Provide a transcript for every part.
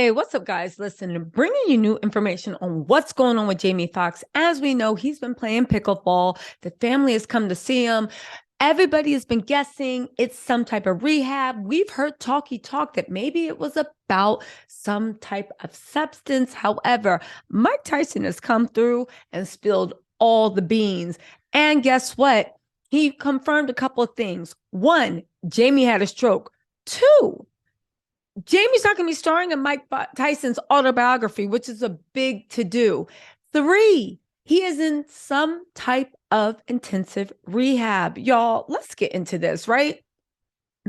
Hey, what's up, guys? Listen, bringing you new information on what's going on with Jamie Foxx. As we know, he's been playing pickleball. The family has come to see him. Everybody has been guessing it's some type of rehab. We've heard talky talk that maybe it was about some type of substance. However, Mike Tyson has come through and spilled all the beans. And guess what? He confirmed a couple of things. One, Jamie had a stroke. Two, Jamie's not going to be starring in Mike Tyson's autobiography, which is a big to-do. Three, he is in some type of intensive rehab. Y'all, let's get into this, right?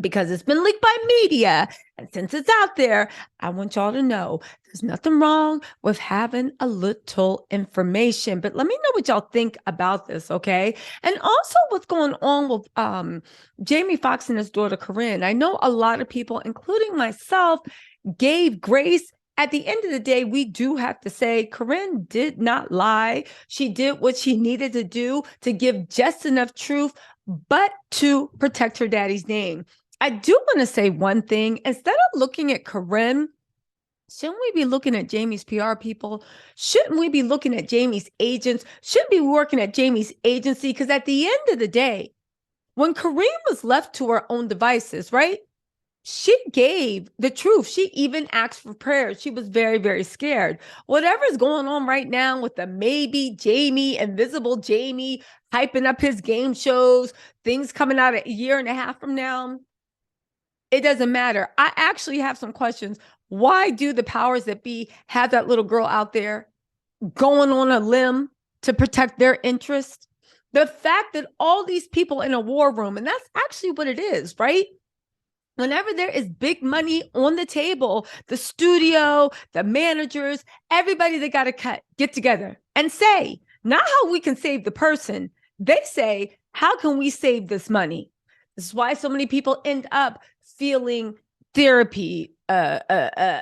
Because it's been leaked by media. And since it's out there, I want y'all to know there's nothing wrong with having a little information. But let me know what y'all think about this, okay? And also what's going on with Jamie Foxx and his daughter, Corinne. I know a lot of people, including myself, gave grace. At the end of the day, we do have to say Corinne did not lie. She did what she needed to do to give just enough truth, but to protect her daddy's name. I do want to say one thing. Instead of looking at Corinne, shouldn't we be looking at Jamie's PR people? Shouldn't we be looking at Jamie's agents? Shouldn't be working at Jamie's agency? Because at the end of the day, when Corrine was left to her own devices, right? She gave the truth. She even asked for prayers. She was very, very scared. Whatever's going on right now with the maybe Jamie, invisible Jamie, hyping up his game shows, things coming out a year and a half from now, it doesn't matter. I actually have some questions. Why do the powers that be have that little girl out there going on a limb to protect their interest? The fact that all these people in a war room, and that's actually what it is, right? Whenever there is big money on the table, the studio, the managers, everybody they got to get together and say, not how we can save the person. They say, how can we save this money? This is why so many people end up feeling therapy, right?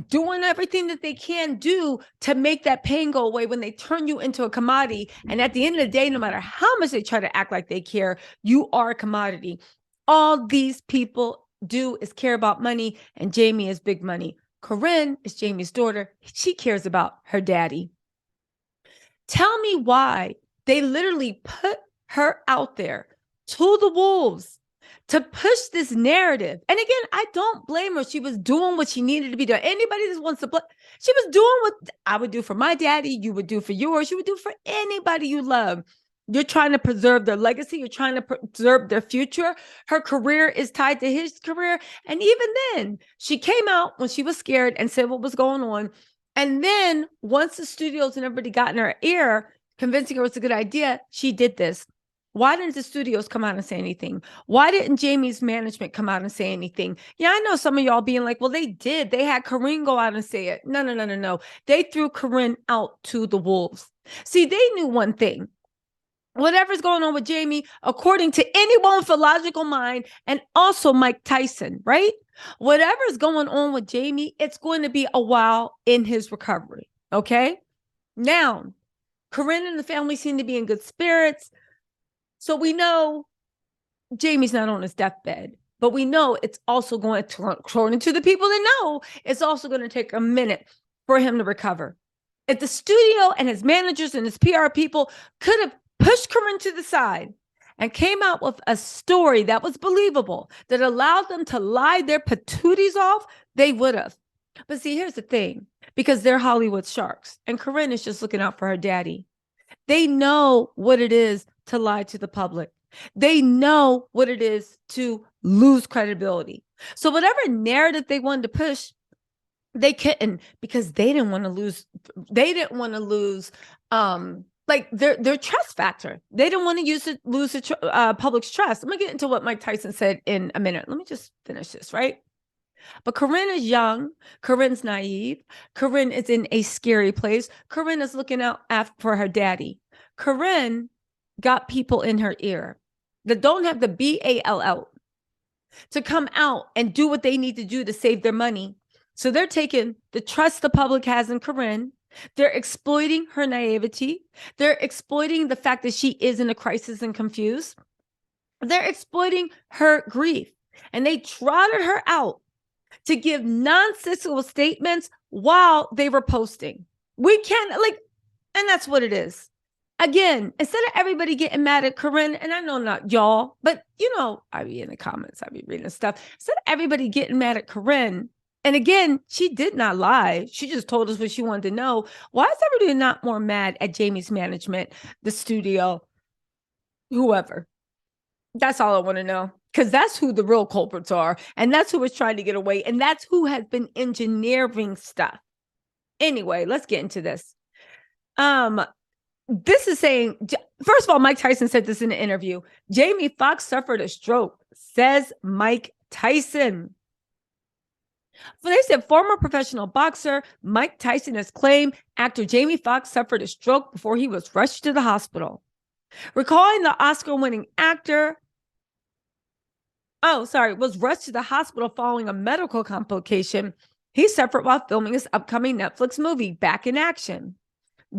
Doing everything that they can do to make that pain go away when they turn you into a commodity. And at the end of the day, no matter how much they try to act like they care, you are a commodity. All these people do is care about money, and Jamie is big money. Corinne is Jamie's daughter. She cares about her daddy. Tell me why they literally put her out there to the wolves to push this narrative. And again, I don't blame her. She was doing what she needed to be doing. Anybody that wants to blame, she was doing what I would do for my daddy, you would do for yours, you would do for anybody you love. You're trying to preserve their legacy. You're trying to preserve their future. Her career is tied to his career. And even then, she came out when she was scared and said what was going on. And then once the studios and everybody got in her ear, convincing her it was a good idea, she did this. Why didn't the studios come out and say anything? Why didn't Jamie's management come out and say anything? Yeah, I know some of y'all being like, well, they did. They had Corinne go out and say it. No. They threw Corinne out to the wolves. See, they knew one thing. Whatever's going on with Jamie, according to anyone with a logical mind, and also Mike Tyson, right? Whatever's going on with Jamie, it's going to be a while in his recovery, okay? Now, Corinne and the family seem to be in good spirits. So we know Jamie's not on his deathbed, but we know it's also going to, according to the people that know, it's also going to take a minute for him to recover. If the studio and his managers and his PR people could have pushed Corinne to the side and came out with a story that was believable, that allowed them to lie their patooties off, they would have. But see, here's the thing, because they're Hollywood sharks and Corinne is just looking out for her daddy. They know what it is to lie to the public. They know what it is to lose credibility. So whatever narrative they wanted to push, they couldn't, because they didn't want to lose. They didn't want to lose like their trust factor. They didn't want to lose the public's trust. I'm gonna get into what Mike Tyson said in a minute. Let me just finish this, right? But Corinne is young. Corinne's naive. Corinne is in a scary place. Corinne is looking out for her daddy. Corinne got people in her ear that don't have the BALL to come out and do what they need to do to save their money. So they're taking the trust the public has in Corinne. They're exploiting her naivety. They're exploiting the fact that she is in a crisis and confused. They're exploiting her grief. And they trotted her out to give nonsensical statements while they were posting. We can't, like, and that's what it is. Again, instead of everybody getting mad at Corinne, and I know not y'all, but I be in the comments, I be reading stuff. Instead of everybody getting mad at Corinne, and again, she did not lie. She just told us what she wanted to know. Why is everybody not more mad at Jamie's management, the studio, whoever? That's all I want to know, because that's who the real culprits are. And that's who is trying to get away. And that's who has been engineering stuff. Anyway, let's get into this. This is saying, first of all, Mike Tyson said this in an interview. Jamie Foxx suffered a stroke, says Mike Tyson. They said former professional boxer Mike Tyson has claimed actor Jamie Foxx suffered a stroke before he was rushed to the hospital. Recalling the Oscar-winning actor, was rushed to the hospital following a medical complication he suffered while filming his upcoming Netflix movie, Back in Action.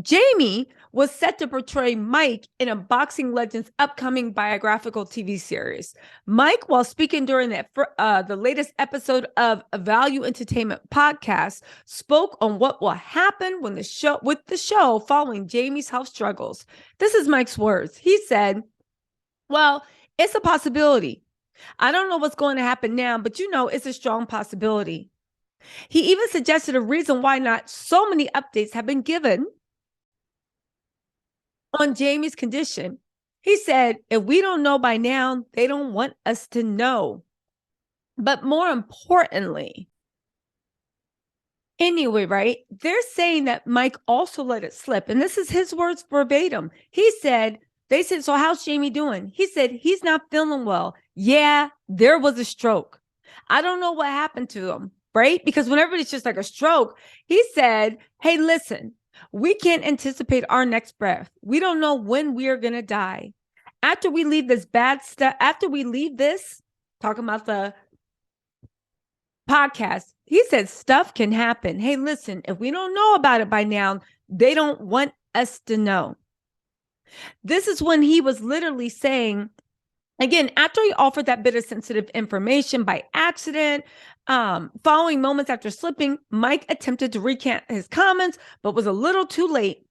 Jamie was set to portray Mike in a boxing legend's upcoming biographical TV series. Mike, while speaking during the latest episode of a Value Entertainment podcast, spoke on what will happen with the show following Jamie's health struggles. This is Mike's words. He said, "Well, it's a possibility. I don't know what's going to happen now, but it's a strong possibility." He even suggested a reason why not so many updates have been given on Jamie's condition. He said, "If we don't know by now, they don't want us to know." But more importantly, anyway, right? They're saying that Mike also let it slip. And this is his words verbatim. They said, "So how's Jamie doing?" He said, "He's not feeling well. Yeah, there was a stroke. I don't know what happened to him," right? Because whenever it's just like a stroke, he said, "Hey, listen, we can't anticipate our next breath. We don't know when we are going to die. After we leave this talking about the podcast, he said stuff can happen. Hey, listen, if we don't know about it by now, they don't want us to know." This is when he was literally saying, again, after he offered that bit of sensitive information by accident, following moments after slipping, Mike attempted to recant his comments, but was a little too late.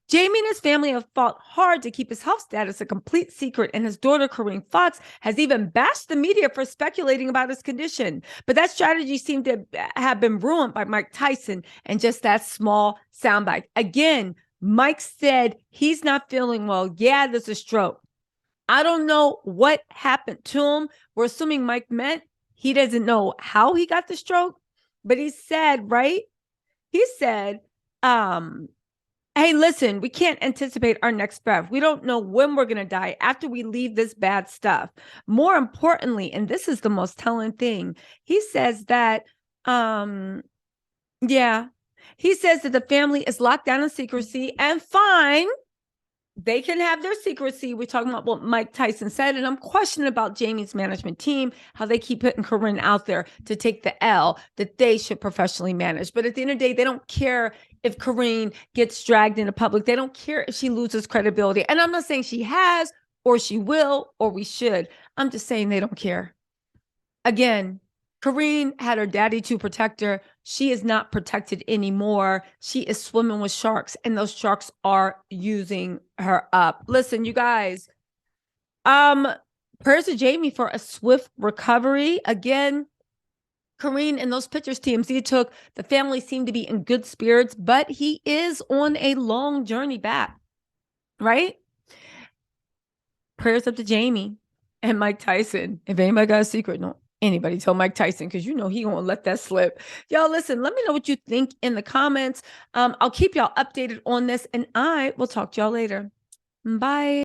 Jamie and his family have fought hard to keep his health status a complete secret, and his daughter, Corrine Foxx, has even bashed the media for speculating about his condition. But that strategy seemed to have been ruined by Mike Tyson and just that small soundbite. Again, Mike said he's not feeling well. Yeah, there's a stroke. I don't know what happened to him. We're assuming Mike meant he doesn't know how he got the stroke, but he said, right? He said, "Hey, listen, we can't anticipate our next breath. We don't know when we're going to die after we leave this bad stuff." More importantly, and this is the most telling thing, he says that, he says that the family is locked down in secrecy and fine. They can have their secrecy. We're talking about what Mike Tyson said. And I'm questioning about Jamie's management team, how they keep putting Corinne out there to take the L that they should professionally manage. But at the end of the day, they don't care if Corinne gets dragged into public. They don't care if she loses credibility. And I'm not saying she has or she will or we should. I'm just saying they don't care. Again, Corinne had her daddy to protect her. She is not protected anymore. She is swimming with sharks, and those sharks are using her up. Listen, you guys, prayers to Jamie for a swift recovery. Again, Corinne and those pictures TMZ took, the family seemed to be in good spirits, but he is on a long journey back, right? Prayers up to Jamie and Mike Tyson. If anybody got a secret, no. Anybody tell Mike Tyson, because he gonna let that slip. Y'all, listen, let me know what you think in the comments. I'll keep y'all updated on this, and I will talk to y'all later. Bye.